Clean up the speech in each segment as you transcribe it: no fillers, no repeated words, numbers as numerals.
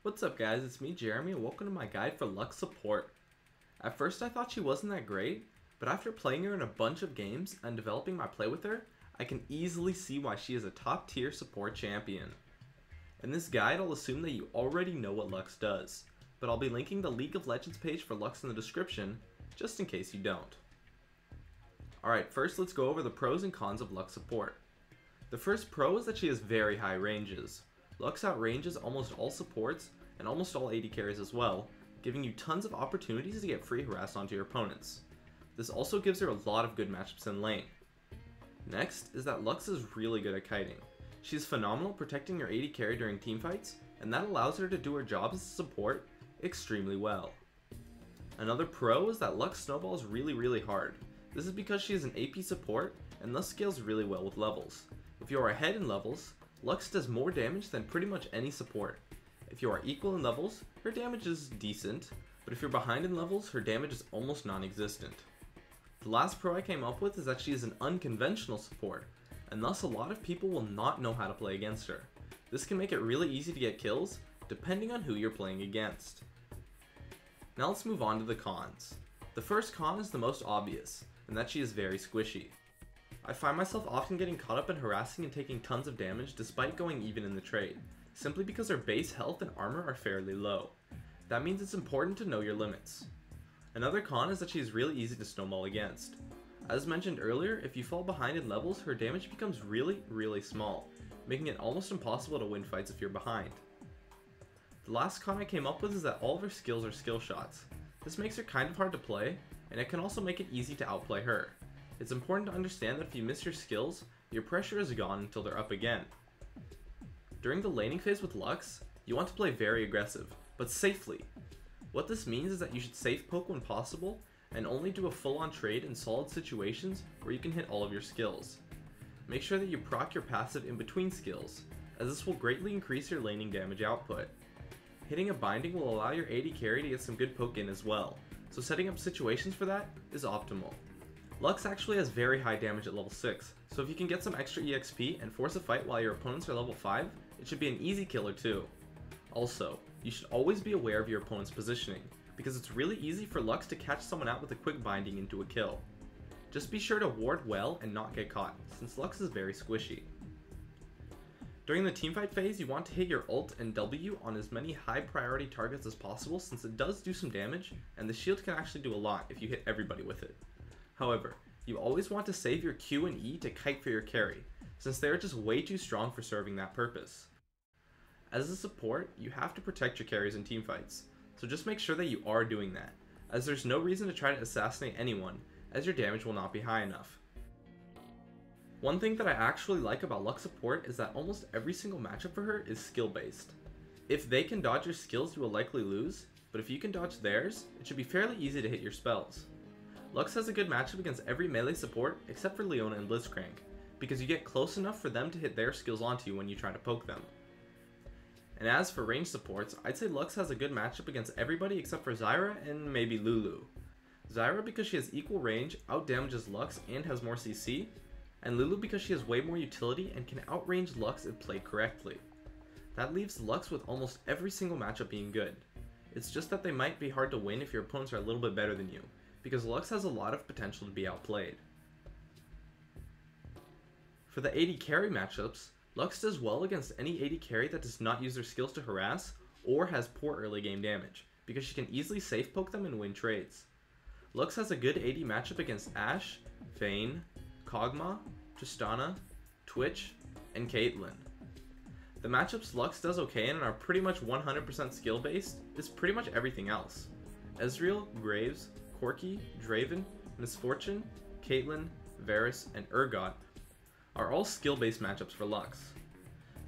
What's up guys, it's me Jeremy and welcome to my guide for Lux support. At first I thought she wasn't that great, but after playing her in a bunch of games and developing my play with her, I can easily see why she is a top tier support champion. In this guide I'll assume that you already know what Lux does, but I'll be linking the League of Legends page for Lux in the description, just in case you don't. Alright, first let's go over the pros and cons of Lux support. The first pro is that she has very high ranges. Lux outranges almost all supports and almost all AD carries as well, giving you tons of opportunities to get free harass onto your opponents. This also gives her a lot of good matchups in lane. Next is that Lux is really good at kiting. She's phenomenal protecting your AD carry during teamfights, and that allows her to do her job as a support extremely well. Another pro is that Lux snowballs really hard. This is because she is an AP support and thus scales really well with levels. If you are ahead in levels, Lux does more damage than pretty much any support. If you are equal in levels, her damage is decent, but if you're behind in levels, her damage is almost non-existent. The last pro I came up with is that she is an unconventional support, and thus a lot of people will not know how to play against her. This can make it really easy to get kills, depending on who you're playing against. Now let's move on to the cons. The first con is the most obvious, and that she is very squishy. I find myself often getting caught up in harassing and taking tons of damage despite going even in the trade, simply because her base health and armor are fairly low. That means it's important to know your limits. Another con is that she is really easy to snowball against. As mentioned earlier, if you fall behind in levels, her damage becomes really small, making it almost impossible to win fights if you're behind. The last con I came up with is that all of her skills are skill shots. This makes her kind of hard to play, and it can also make it easy to outplay her. It's important to understand that if you miss your skills, your pressure is gone until they're up again. During the laning phase with Lux, you want to play very aggressive, but safely. What this means is that you should safe poke when possible, and only do a full-on trade in solid situations where you can hit all of your skills. Make sure that you proc your passive in between skills, as this will greatly increase your laning damage output. Hitting a binding will allow your AD carry to get some good poke in as well, so setting up situations for that is optimal. Lux actually has very high damage at level 6, so if you can get some extra EXP and force a fight while your opponents are level 5, it should be an easy killer too. Also, you should always be aware of your opponent's positioning, because it's really easy for Lux to catch someone out with a quick binding into a kill. Just be sure to ward well and not get caught, since Lux is very squishy. During the teamfight phase, you want to hit your ult and W on as many high priority targets as possible, since it does do some damage, and the shield can actually do a lot if you hit everybody with it. However, you always want to save your Q and E to kite for your carry, since they are just way too strong for serving that purpose. As a support, you have to protect your carries in teamfights, so just make sure that you are doing that, as there's no reason to try to assassinate anyone, as your damage will not be high enough. One thing that I actually like about Lux support is that almost every single matchup for her is skill based. If they can dodge your skills, you will likely lose, but if you can dodge theirs, it should be fairly easy to hit your spells. Lux has a good matchup against every melee support except for Leona and Blitzcrank, because you get close enough for them to hit their skills onto you when you try to poke them. And as for range supports, I'd say Lux has a good matchup against everybody except for Zyra and maybe Lulu. Zyra because she has equal range, outdamages Lux and has more CC, and Lulu because she has way more utility and can outrange Lux if played correctly. That leaves Lux with almost every single matchup being good. It's just that they might be hard to win if your opponents are a little bit better than you, because Lux has a lot of potential to be outplayed. For the AD carry matchups, Lux does well against any AD carry that does not use their skills to harass or has poor early game damage, because she can easily safe poke them and win trades. Lux has a good AD matchup against Ashe, Vayne, Kog'Maw, Tristana, Twitch, and Caitlyn. The matchups Lux does okay in and are pretty much 100% skill based is pretty much everything else. Ezreal, Graves, Corki, Draven, Miss Fortune, Caitlyn, Varus, and Urgot are all skill-based matchups for Lux.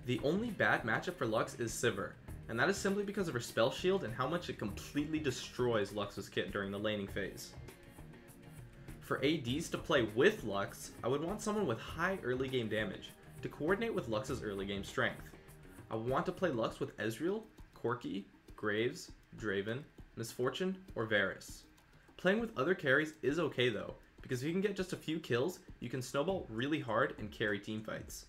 The only bad matchup for Lux is Sivir, and that is simply because of her spell shield and how much it completely destroys Lux's kit during the laning phase. For ADs to play with Lux, I would want someone with high early game damage to coordinate with Lux's early game strength. I would want to play Lux with Ezreal, Corki, Graves, Draven, Miss Fortune, or Varus. Playing with other carries is okay though, because if you can get just a few kills, you can snowball really hard and carry teamfights.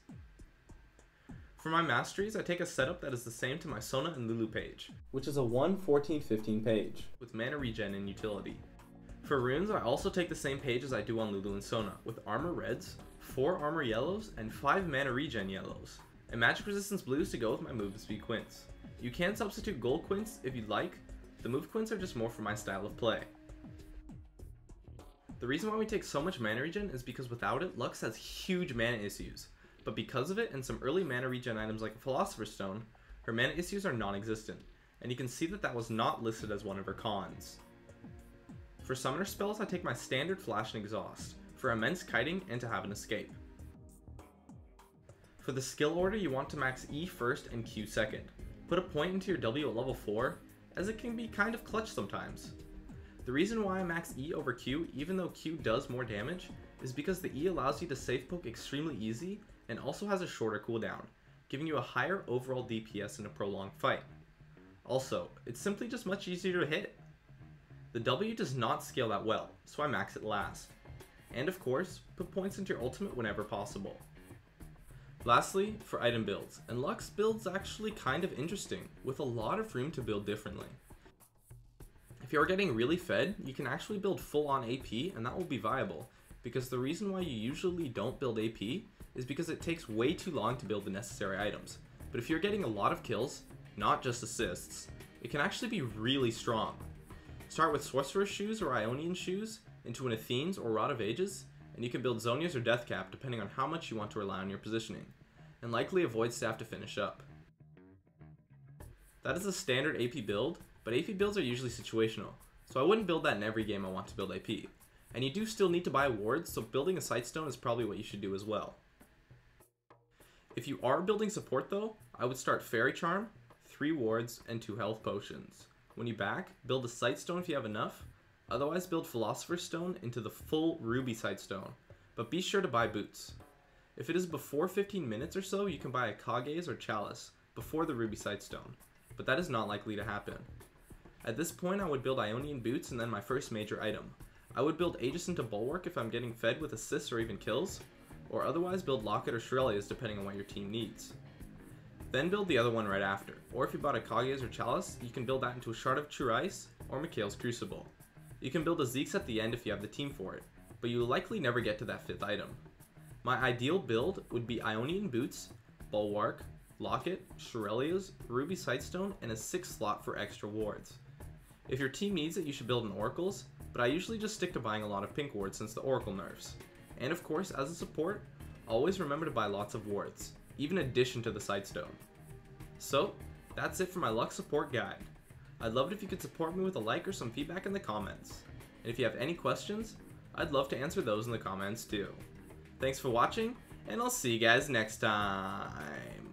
For my masteries, I take a setup that is the same to my Sona and Lulu page, which is a 1-14-15 page, with mana regen and utility. For runes, I also take the same page as I do on Lulu and Sona, with armor reds, 4 armor yellows, and 5 mana regen yellows, and magic resistance blues to go with my movement speed quints. You can substitute gold quints if you'd like. The move quints are just more for my style of play. The reason why we take so much mana regen is because without it, Lux has huge mana issues. But because of it and some early mana regen items like a Philosopher's Stone, her mana issues are non-existent, and you can see that that was not listed as one of her cons. For summoner spells, I take my standard Flash and Exhaust, for immense kiting and to have an escape. For the skill order, you want to max E first and Q second. Put a point into your W at level 4, as it can be kind of clutch sometimes. The reason why I max E over Q, even though Q does more damage, is because the E allows you to safe poke extremely easy and also has a shorter cooldown, giving you a higher overall DPS in a prolonged fight. Also, it's simply just much easier to hit. The W does not scale that well, so I max it last. And of course, put points into your ultimate whenever possible. Lastly, for item builds, and Lux builds actually kind of interesting, with a lot of room to build differently. If you're getting really fed, you can actually build full on AP and that will be viable, because the reason why you usually don't build AP is because it takes way too long to build the necessary items. But if you're getting a lot of kills, not just assists, it can actually be really strong. Start with Sorcerer's Shoes or Ionian Shoes into an Athene's or Rod of Ages, and you can build Zonia's or Deathcap depending on how much you want to rely on your positioning, and likely avoid staff to finish up. That is a standard AP build, but AP builds are usually situational, so I wouldn't build that in every game I want to build AP. And you do still need to buy wards, so building a Sightstone is probably what you should do as well. If you are building support though, I would start Fairy Charm, 3 wards, and 2 health potions. When you back, build a Sightstone if you have enough, otherwise build Philosopher's Stone into the full Ruby Sightstone, but be sure to buy boots. If it is before 15 minutes or so, you can buy a Kage's or Chalice before the Ruby Sightstone, but that is not likely to happen. At this point I would build Ionian Boots and then my first major item. I would build Aegis into Bulwark if I'm getting fed with assists or even kills, or otherwise build Locket or Shurelya's depending on what your team needs. Then build the other one right after, or if you bought a Kage's or Chalice, you can build that into a Shard of True Ice or Mikhail's Crucible. You can build a Zeke's at the end if you have the team for it, but you will likely never get to that 5th item. My ideal build would be Ionian Boots, Bulwark, Locket, Shurelya's, Ruby Sightstone, and a 6th slot for extra wards. If your team needs it, you should build an Oracle's, but I usually just stick to buying a lot of pink wards since the Oracle nerfs. And of course, as a support, always remember to buy lots of wards, even in addition to the Sightstone. So, that's it for my Lux support guide. I'd love it if you could support me with a like or some feedback in the comments. And if you have any questions, I'd love to answer those in the comments too. Thanks for watching, and I'll see you guys next time.